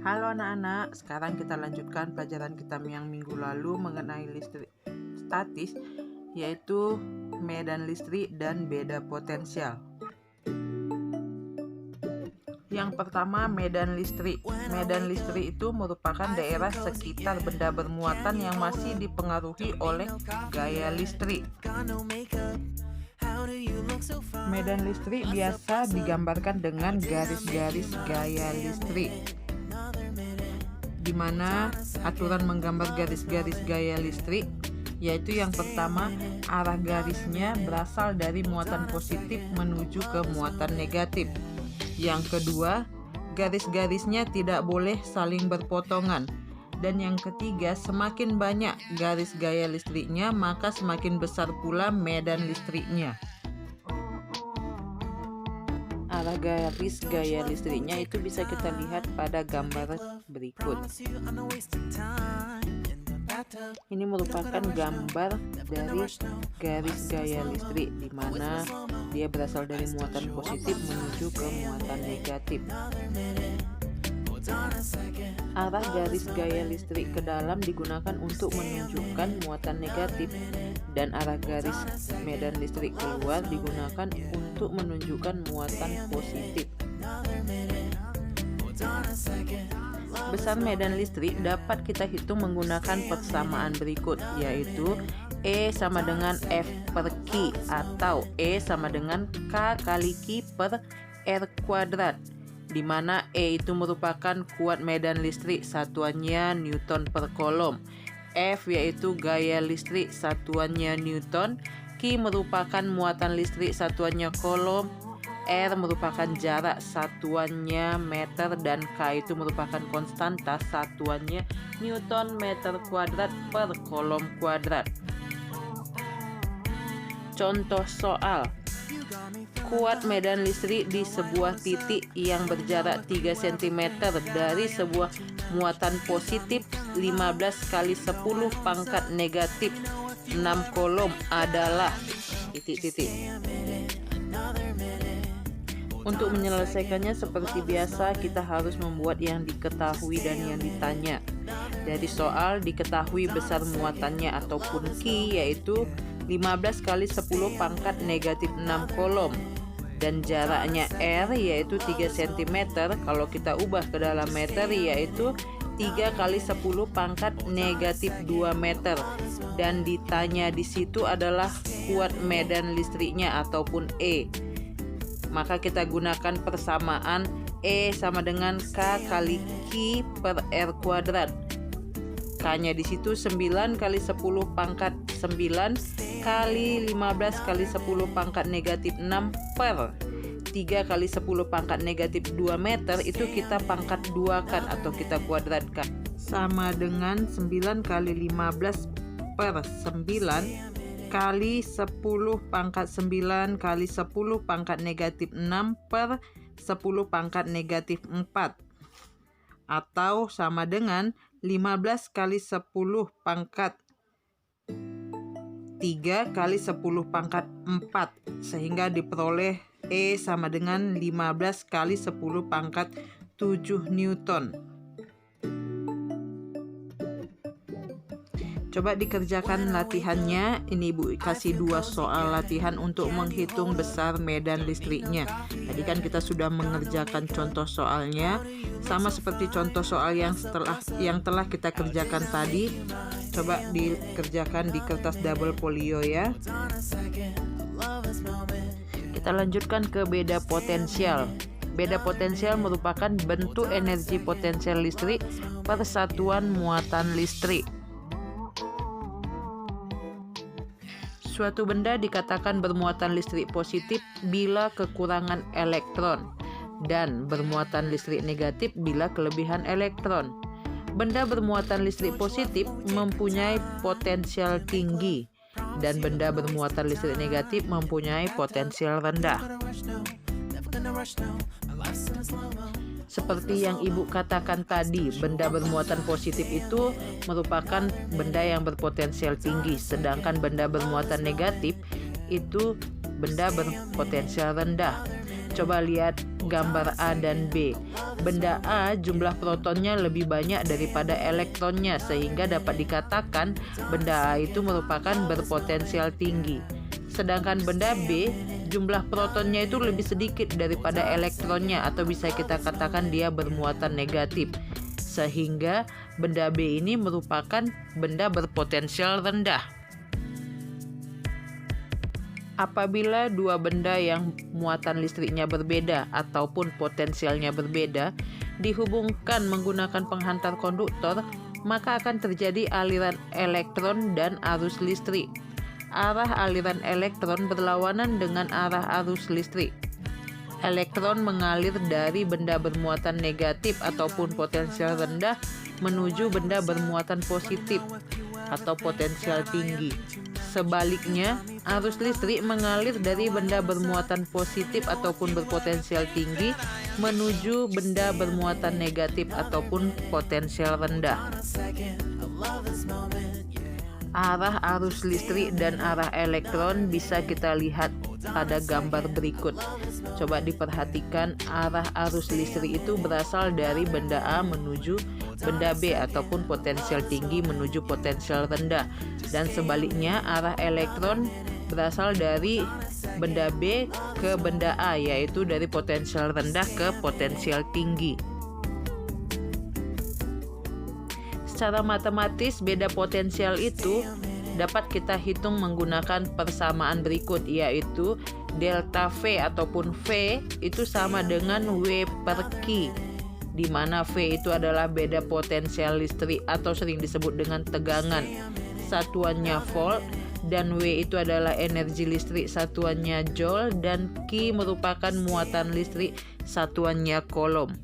Halo anak-anak, sekarang kita lanjutkan pelajaran kita yang minggu lalu mengenai listrik statis, yaitu medan listrik dan beda potensial. Yang pertama, medan listrik. Medan listrik itu merupakan daerah sekitar benda bermuatan yang masih dipengaruhi oleh gaya listrik. Medan listrik biasa digambarkan dengan garis-garis gaya listrik, di mana aturan menggambar garis-garis gaya listrik yaitu yang pertama, arah garisnya berasal dari muatan positif menuju ke muatan negatif. Yang kedua, garis-garisnya tidak boleh saling berpotongan. Dan yang ketiga, semakin banyak garis gaya listriknya, maka semakin besar pula medan listriknya. Arah garis gaya listriknya itu bisa kita lihat pada gambar berikut. Ini merupakan gambar dari garis gaya listrik, di mana dia berasal dari muatan positif menuju ke muatan negatif. Arah garis gaya listrik ke dalam digunakan untuk menunjukkan muatan negatif, dan arah garis medan listrik keluar digunakan untuk menunjukkan muatan positif. Besar medan listrik dapat kita hitung menggunakan persamaan berikut, yaitu E sama dengan F per Q, atau E sama dengan K kali Q per R kuadrat, di mana E itu merupakan kuat medan listrik, satuannya Newton per Coulomb. F yaitu gaya listrik, satuannya Newton. Q merupakan muatan listrik, satuannya Coulomb. R merupakan jarak, satuannya meter, dan K itu merupakan konstanta, satuannya Newton meter kuadrat per Coulomb kuadrat. Contoh soal: kuat medan listrik di sebuah titik yang berjarak 3 cm dari sebuah muatan positif 15 kali 10 pangkat negatif 6 Coulomb adalah titik-titik. Untuk menyelesaikannya seperti biasa, kita harus membuat yang diketahui dan yang ditanya. Dari soal diketahui besar muatannya ataupun Q, yaitu 15 kali 10 pangkat negatif 6 Coulomb, dan jaraknya R yaitu 3 cm. Kalau kita ubah ke dalam meter, yaitu 3 kali 10 pangkat negatif 2 meter, dan ditanya di situ adalah kuat medan listriknya ataupun E. Maka kita gunakan persamaan E sama dengan K kali Q per R kuadrat. K-nya di situ 9 kali 10 pangkat 9 kali 15 kali 10 pangkat negatif 6 per 3 kali 10 pangkat negatif 2 meter, itu kita pangkat 2 kan atau kita kuadratkan, sama dengan 9 kali 15 per 9 kali 10 pangkat 9 kali 10 pangkat negatif 6 per 10 pangkat negatif 4, atau sama dengan 15 kali 10 pangkat 3 kali 10 pangkat 4, sehingga diperoleh E sama dengan 15 kali 10 pangkat 7 Newton. Coba dikerjakan latihannya. Ini Ibu kasih 2 soal latihan untuk menghitung besar medan listriknya. Tadi kan kita sudah mengerjakan contoh soalnya, sama seperti contoh soal yang telah kita kerjakan tadi. Coba dikerjakan di kertas double folio ya. Kita lanjutkan ke beda potensial. Beda potensial merupakan bentuk energi potensial listrik per satuan muatan listrik. Suatu benda dikatakan bermuatan listrik positif bila kekurangan elektron, dan bermuatan listrik negatif bila kelebihan elektron. Benda bermuatan listrik positif mempunyai potensial tinggi, dan benda bermuatan listrik negatif mempunyai potensial rendah. Seperti yang Ibu katakan tadi, benda bermuatan positif itu merupakan benda yang berpotensial tinggi, sedangkan benda bermuatan negatif itu benda berpotensial rendah. Coba lihat gambar A dan B. Benda A jumlah protonnya lebih banyak daripada elektronnya, sehingga dapat dikatakan benda A itu merupakan berpotensial tinggi. Sedangkan benda B jumlah protonnya itu lebih sedikit daripada elektronnya, atau bisa kita katakan dia bermuatan negatif, sehingga benda B ini merupakan benda berpotensial rendah. Apabila dua benda yang muatan listriknya berbeda ataupun potensialnya berbeda dihubungkan menggunakan penghantar konduktor, maka akan terjadi aliran elektron dan arus listrik. Arah aliran elektron berlawanan dengan arah arus listrik. Elektron mengalir dari benda bermuatan negatif ataupun potensial rendah menuju benda bermuatan positif atau potensial tinggi. Sebaliknya, arus listrik mengalir dari benda bermuatan positif ataupun berpotensial tinggi menuju benda bermuatan negatif ataupun potensial rendah. Arah arus listrik dan arah elektron bisa kita lihat pada gambar berikut. Coba diperhatikan, arah arus listrik itu berasal dari benda A menuju benda B ataupun potensial tinggi menuju potensial rendah, dan sebaliknya arah elektron berasal dari benda B ke benda A, yaitu dari potensial rendah ke potensial tinggi. Secara matematis, beda potensial itu dapat kita hitung menggunakan persamaan berikut, yaitu delta V ataupun V itu sama dengan W per Q, di mana V itu adalah beda potensial listrik atau sering disebut dengan tegangan, satuannya volt, dan W itu adalah energi listrik, satuannya joule, dan Q merupakan muatan listrik, satuannya coulomb.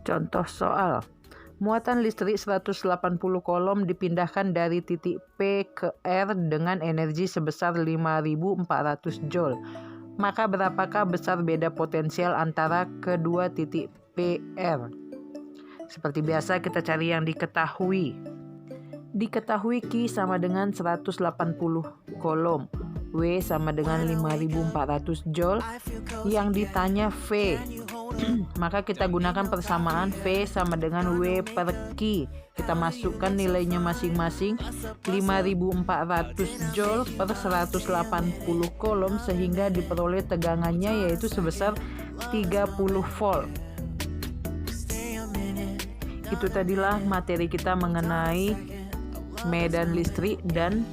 Contoh soal. Muatan listrik 180 coulomb dipindahkan dari titik P ke R dengan energi sebesar 5.400 joule. Maka berapakah besar beda potensial antara kedua titik PR? Seperti biasa kita cari yang diketahui. Diketahui Q sama dengan 180 coulomb, W sama dengan 5.400 joule. Yang ditanya V, maka kita gunakan persamaan V sama dengan W per Q. Kita masukkan nilainya masing-masing, 5.400 joule per 180 coulomb, sehingga diperoleh tegangannya yaitu sebesar 30 volt. Itu tadilah materi kita mengenai medan listrik dan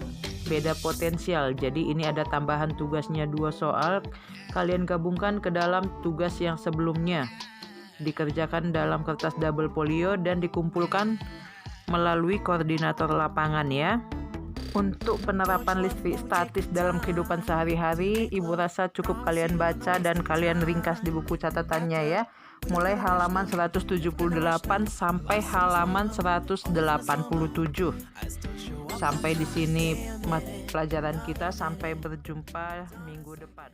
beda potensial. Jadi ini ada tambahan tugasnya 2 soal. Kalian gabungkan ke dalam tugas yang sebelumnya. Dikerjakan dalam kertas double folio dan dikumpulkan melalui koordinator lapangan ya. Untuk penerapan listrik statis dalam kehidupan sehari-hari, Ibu rasa cukup kalian baca dan kalian ringkas di buku catatannya ya. Mulai halaman 178 sampai halaman 187. Sampai di sini pelajaran kita, sampai berjumpa minggu depan.